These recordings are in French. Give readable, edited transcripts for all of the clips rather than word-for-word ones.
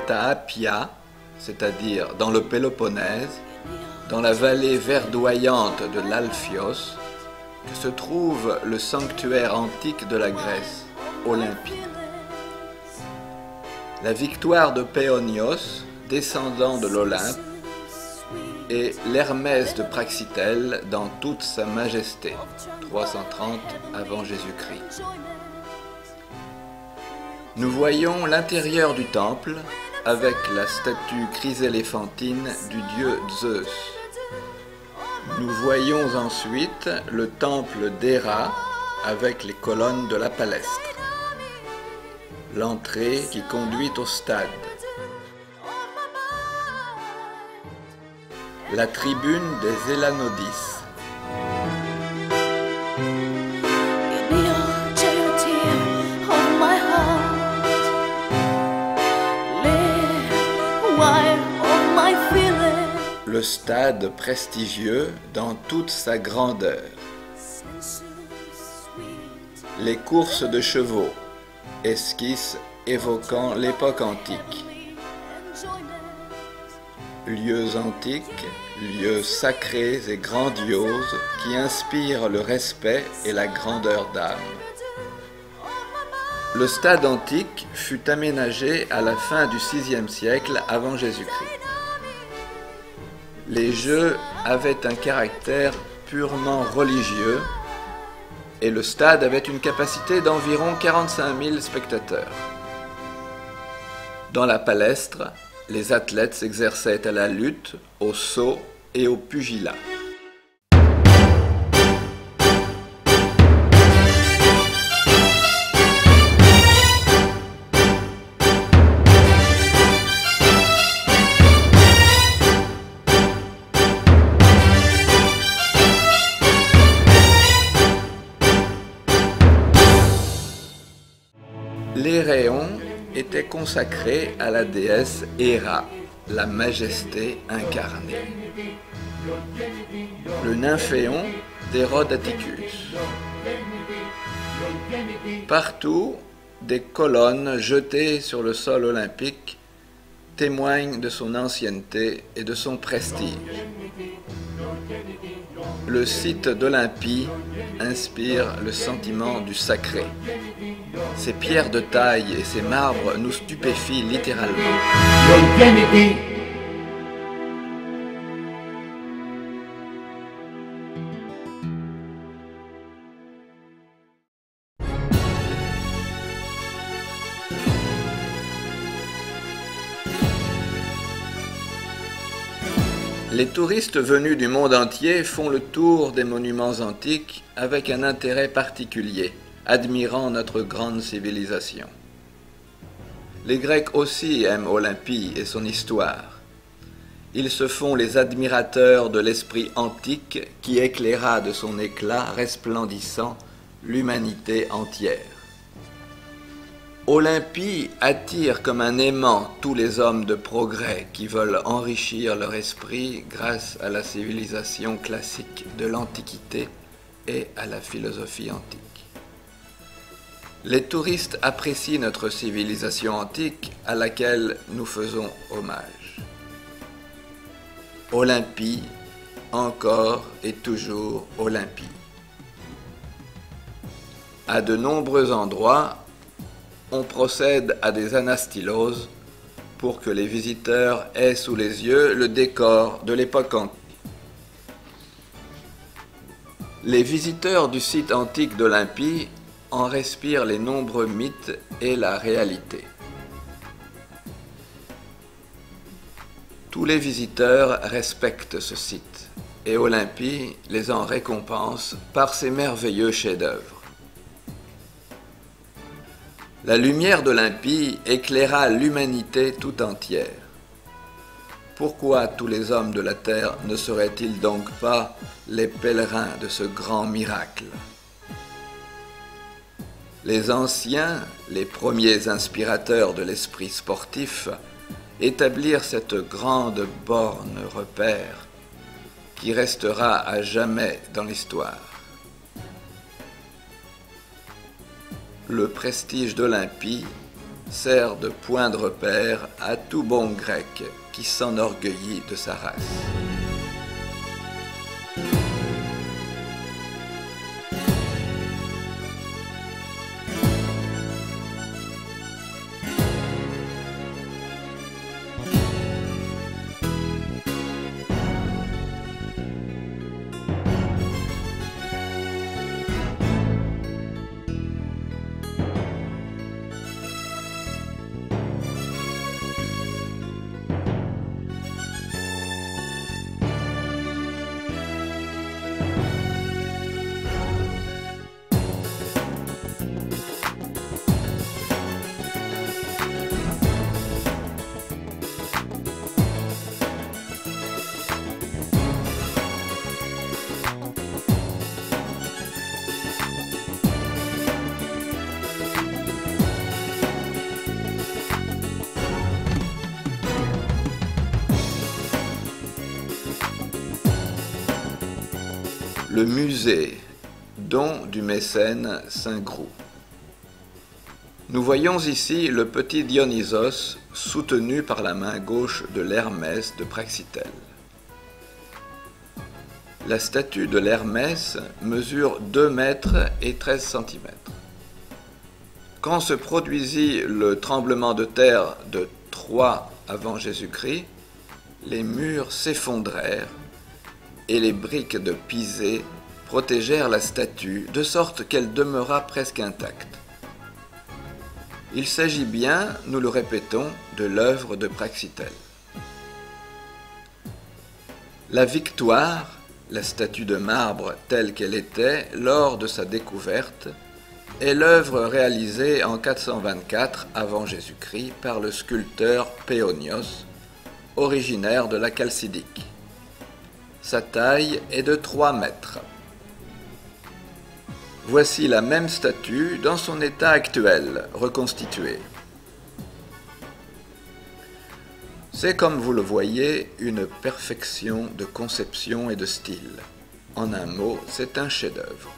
C'est à Appia, c'est-à-dire dans le Péloponnèse, dans la vallée verdoyante de l'Alphios, que se trouve le sanctuaire antique de la Grèce, Olympie. La victoire de Péonios, descendant de l'Olympe, et l'Hermès de Praxitèle dans toute sa majesté, 330 avant Jésus-Christ. Nous voyons l'intérieur du temple avec la statue chryséléphantine du dieu Zeus. Nous voyons ensuite le temple d'Héra avec les colonnes de la palestre. L'entrée qui conduit au stade. La tribune des Élanodis. Le stade prestigieux dans toute sa grandeur. Les courses de chevaux, esquisses évoquant l'époque antique. Lieux antiques, lieux sacrés et grandioses qui inspirent le respect et la grandeur d'âme. Le stade antique fut aménagé à la fin du VIe siècle avant Jésus-Christ. Les jeux avaient un caractère purement religieux et le stade avait une capacité d'environ 45 000 spectateurs. Dans la palestre, les athlètes s'exerçaient à la lutte, au saut et au pugilat. Les Réons étaient consacrés à la déesse Héra, la majesté incarnée. Le nymphéon d'Hérode Atticus. Partout, des colonnes jetées sur le sol olympique témoignent de son ancienneté et de son prestige. Le site d'Olympie inspire le sentiment du sacré. Ces pierres de taille et ces marbres nous stupéfient littéralement. Les touristes venus du monde entier font le tour des monuments antiques avec un intérêt particulier, admirant notre grande civilisation. Les Grecs aussi aiment Olympie et son histoire. Ils se font les admirateurs de l'esprit antique qui éclaira de son éclat resplendissant l'humanité entière. Olympie attire comme un aimant tous les hommes de progrès qui veulent enrichir leur esprit grâce à la civilisation classique de l'Antiquité et à la philosophie antique. Les touristes apprécient notre civilisation antique à laquelle nous faisons hommage. Olympie, encore et toujours Olympie. À de nombreux endroits, on procède à des anastyloses pour que les visiteurs aient sous les yeux le décor de l'époque antique. Les visiteurs du site antique d'Olympie en respirent les nombreux mythes et la réalité. Tous les visiteurs respectent ce site et Olympie les en récompense par ses merveilleux chefs-d'œuvre. La lumière d'Olympie éclaira l'humanité tout entière. Pourquoi tous les hommes de la terre ne seraient-ils donc pas les pèlerins de ce grand miracle? Les anciens, les premiers inspirateurs de l'esprit sportif, établirent cette grande borne repère qui restera à jamais dans l'histoire. Le prestige d'Olympie sert de point de repère à tout bon grec qui s'enorgueillit de sa race. Le musée, don du mécène Saint-Groux. Nous voyons ici le petit Dionysos soutenu par la main gauche de l'Hermès de Praxitèle. La statue de l'Hermès mesure 2 mètres et 13 centimètres. Quand se produisit le tremblement de terre de 3 avant Jésus-Christ, les murs s'effondrèrent et les briques de pisé protégèrent la statue de sorte qu'elle demeura presque intacte. Il s'agit bien, nous le répétons, de l'œuvre de Praxitèle. La Victoire, la statue de marbre telle qu'elle était lors de sa découverte, est l'œuvre réalisée en 424 avant Jésus-Christ par le sculpteur Péonios, originaire de la Chalcidique. Sa taille est de 3 mètres. Voici la même statue dans son état actuel, reconstituée. C'est, comme vous le voyez, une perfection de conception et de style. En un mot, c'est un chef-d'œuvre.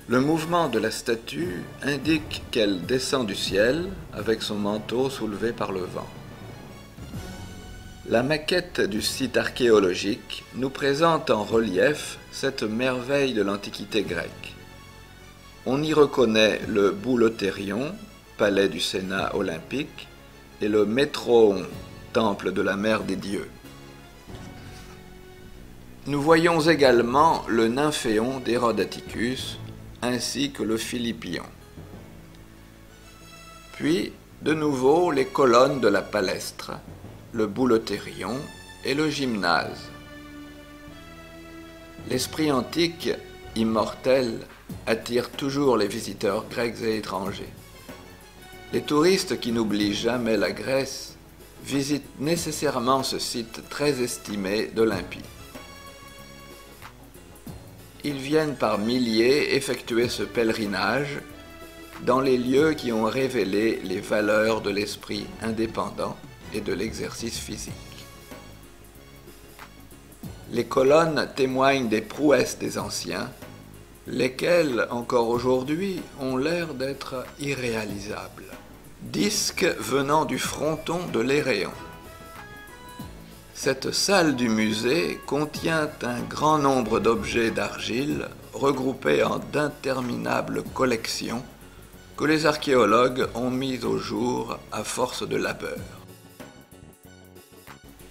Le mouvement de la statue indique qu'elle descend du ciel avec son manteau soulevé par le vent. La maquette du site archéologique nous présente en relief cette merveille de l'Antiquité grecque. On y reconnaît le Boulotérion, palais du Sénat olympique, et le Métroon, temple de la mère des dieux. Nous voyons également le Nymphéon d'Hérode Atticus, ainsi que le Philippion. Puis, de nouveau, les colonnes de la palestre, le Boulotérion et le gymnase. L'esprit antique, immortel, attire toujours les visiteurs grecs et étrangers. Les touristes qui n'oublient jamais la Grèce visitent nécessairement ce site très estimé d'Olympie. Ils viennent par milliers effectuer ce pèlerinage dans les lieux qui ont révélé les valeurs de l'esprit indépendant et de l'exercice physique. Les colonnes témoignent des prouesses des anciens, lesquelles, encore aujourd'hui, ont l'air d'être irréalisables. Disque venant du fronton de l'Éréon. Cette salle du musée contient un grand nombre d'objets d'argile regroupés en d'interminables collections que les archéologues ont mis au jour à force de labeur.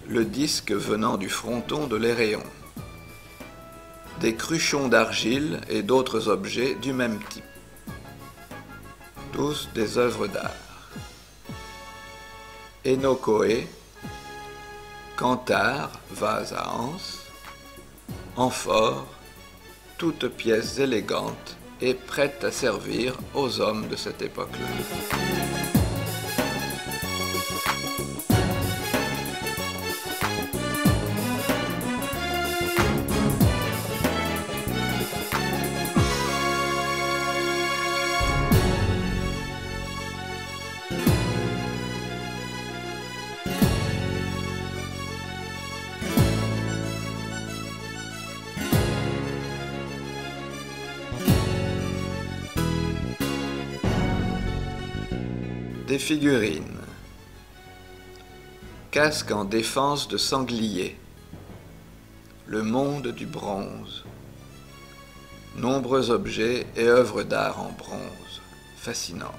Le disque venant du fronton de l'Éréon. Des cruchons d'argile et d'autres objets du même type. Tous des œuvres d'art. Énochoé, canthare, vase à anse, amphore, toutes pièces élégantes et prêtes à servir aux hommes de cette époque-là. Des figurines. Casque en défense de sanglier. Le monde du bronze. Nombreux objets et œuvres d'art en bronze. Fascinantes.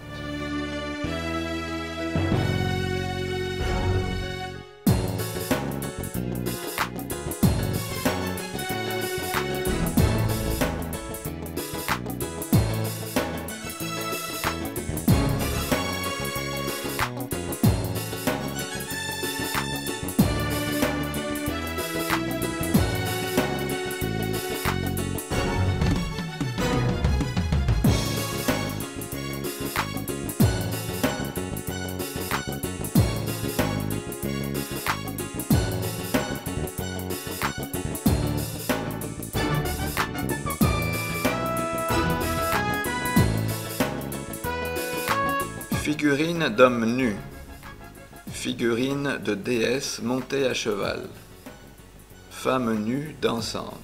Figurine d'homme nu. Figurine de déesse montée à cheval. Femme nue dansante.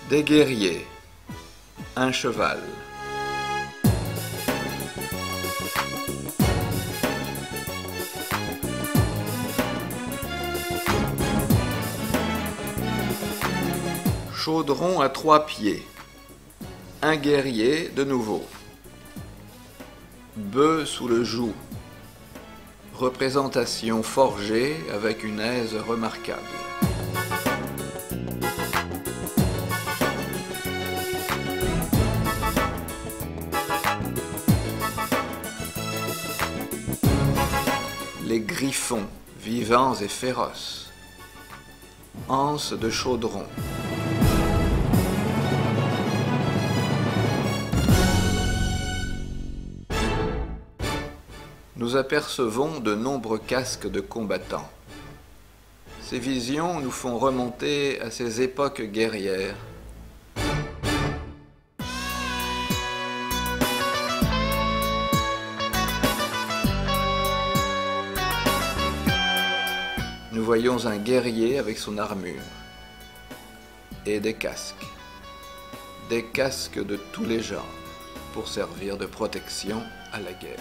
Des guerriers. Un cheval. Chaudron à 3 pieds. Un guerrier de nouveau. Bœuf sous le joug. Représentation forgée avec une aise remarquable. Les griffons, vivants et féroces. Anse de chaudron. Nous apercevons de nombreux casques de combattants. Ces visions nous font remonter à ces époques guerrières. Nous voyons un guerrier avec son armure et des casques de tous les genres pour servir de protection à la guerre.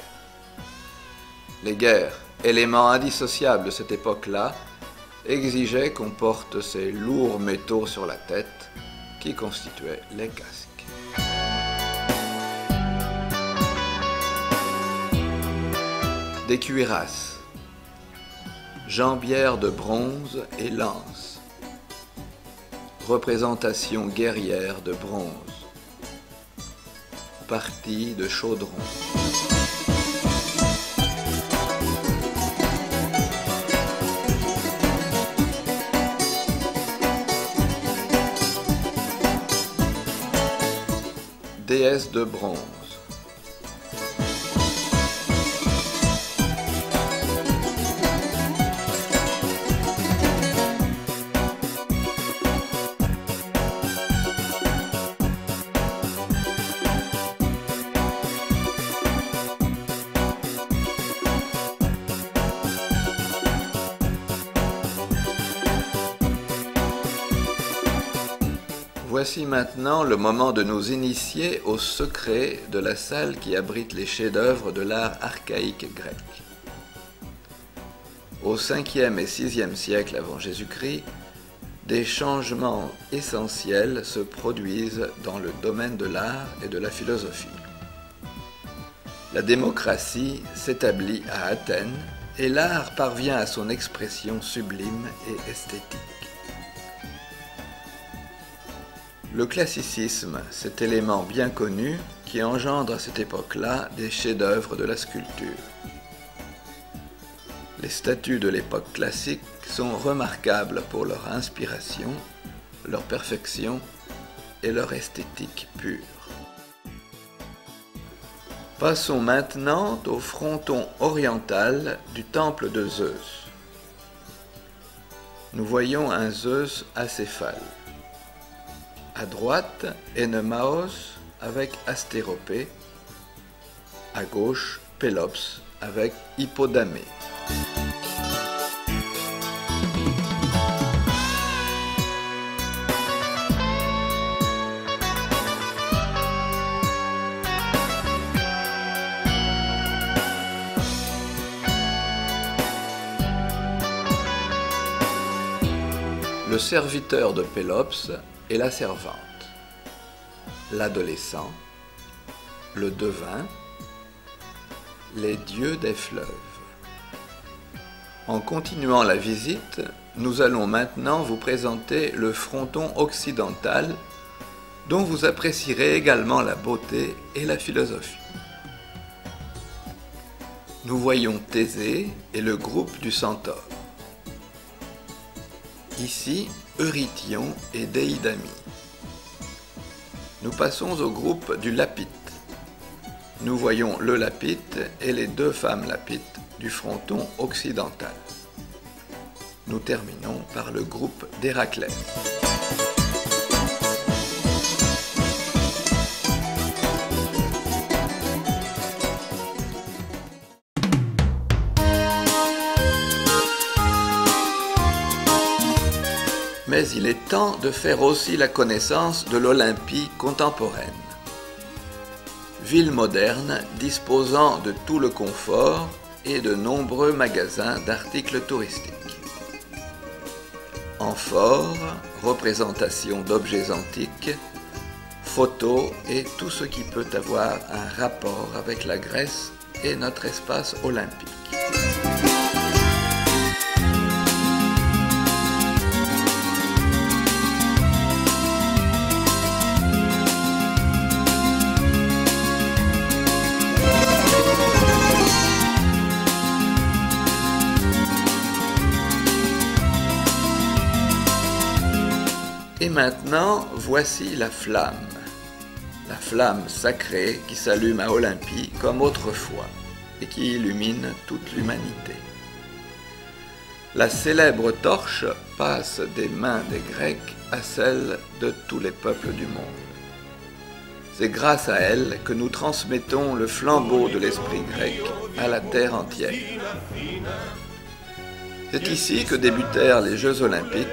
Les guerres, éléments indissociables de cette époque-là, exigeaient qu'on porte ces lourds métaux sur la tête qui constituaient les casques. Des cuirasses, jambières de bronze et lances, représentation guerrière de bronze, partie de chaudron. Déesse de bronze. Voici maintenant le moment de nous initier au secret de la salle qui abrite les chefs-d'œuvre de l'art archaïque grec. Au 5e et 6e siècle avant Jésus-Christ, des changements essentiels se produisent dans le domaine de l'art et de la philosophie. La démocratie s'établit à Athènes et l'art parvient à son expression sublime et esthétique. Le classicisme, cet élément bien connu qui engendre à cette époque-là des chefs-d'œuvre de la sculpture. Les statues de l'époque classique sont remarquables pour leur inspiration, leur perfection et leur esthétique pure. Passons maintenant au fronton oriental du temple de Zeus. Nous voyons un Zeus acéphale. À droite, Énemaos avec Astéropée. À gauche, Pélops avec Hippodamé. Le serviteur de Pélops et la servante, l'adolescent, le devin, les dieux des fleuves. En continuant la visite, nous allons maintenant vous présenter le fronton occidental dont vous apprécierez également la beauté et la philosophie. Nous voyons Thésée et le groupe du Centaure. Ici, Eurytion et Déidamie. Nous passons au groupe du Lapithe. Nous voyons le Lapithe et les deux femmes Lapithes du fronton occidental. Nous terminons par le groupe d'Héraclès. Mais il est temps de faire aussi la connaissance de l'Olympie contemporaine. Ville moderne disposant de tout le confort et de nombreux magasins d'articles touristiques. Amphores, représentations d'objets antiques, photos et tout ce qui peut avoir un rapport avec la Grèce et notre espace olympique. Et maintenant, voici la flamme sacrée qui s'allume à Olympie comme autrefois et qui illumine toute l'humanité. La célèbre torche passe des mains des Grecs à celles de tous les peuples du monde. C'est grâce à elle que nous transmettons le flambeau de l'esprit grec à la terre entière. C'est ici que débutèrent les Jeux olympiques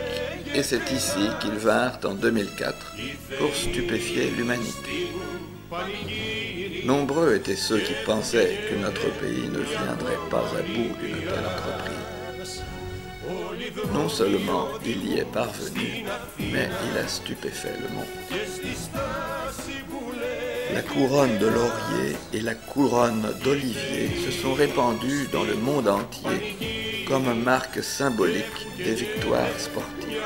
et c'est ici qu'ils vinrent en 2004 pour stupéfier l'humanité. Nombreux étaient ceux qui pensaient que notre pays ne viendrait pas à bout d'une telle entreprise. Non seulement il y est parvenu, mais il a stupéfait le monde. La couronne de laurier et la couronne d'olivier se sont répandues dans le monde entier comme marque symbolique des victoires sportives.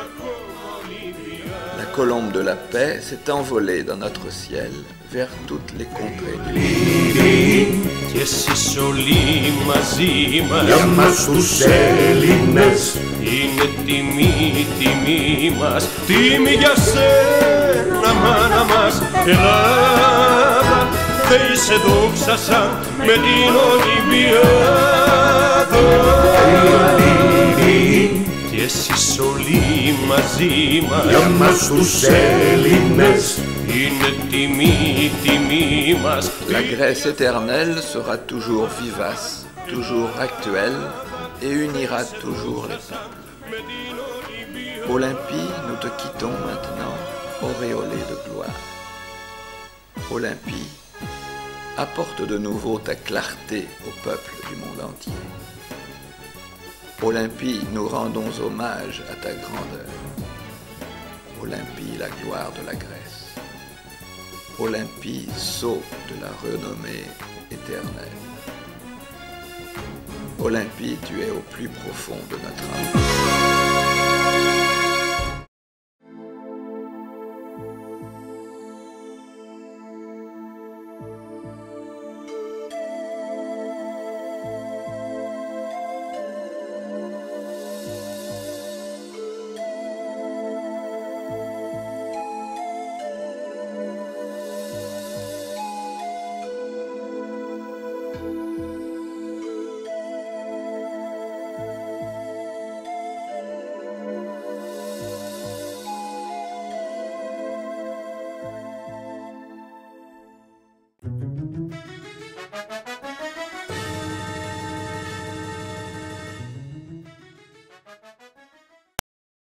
La colombe de la paix s'est envolée dans notre ciel vers toutes les contrées du monde. Και εσείς όλοι μαζί μας, για μας τους Έλληνες, είναι τιμή μας, τιμή για σένα μάνα μας, Ελλάδα, Θεοί σε δόξασαν με την Ολυμπιάδα. Και εσείς όλοι μαζί μας, για μας τους Έλληνες, La Grèce éternelle sera toujours vivace, toujours actuelle et unira toujours les peuples. Olympie, nous te quittons maintenant, auréolée de gloire. Olympie, apporte de nouveau ta clarté au peuple du monde entier. Olympie, nous rendons hommage à ta grandeur. Olympie, la gloire de la Grèce. Olympie, sceau de la renommée éternelle. Olympie, tu es au plus profond de notre âme.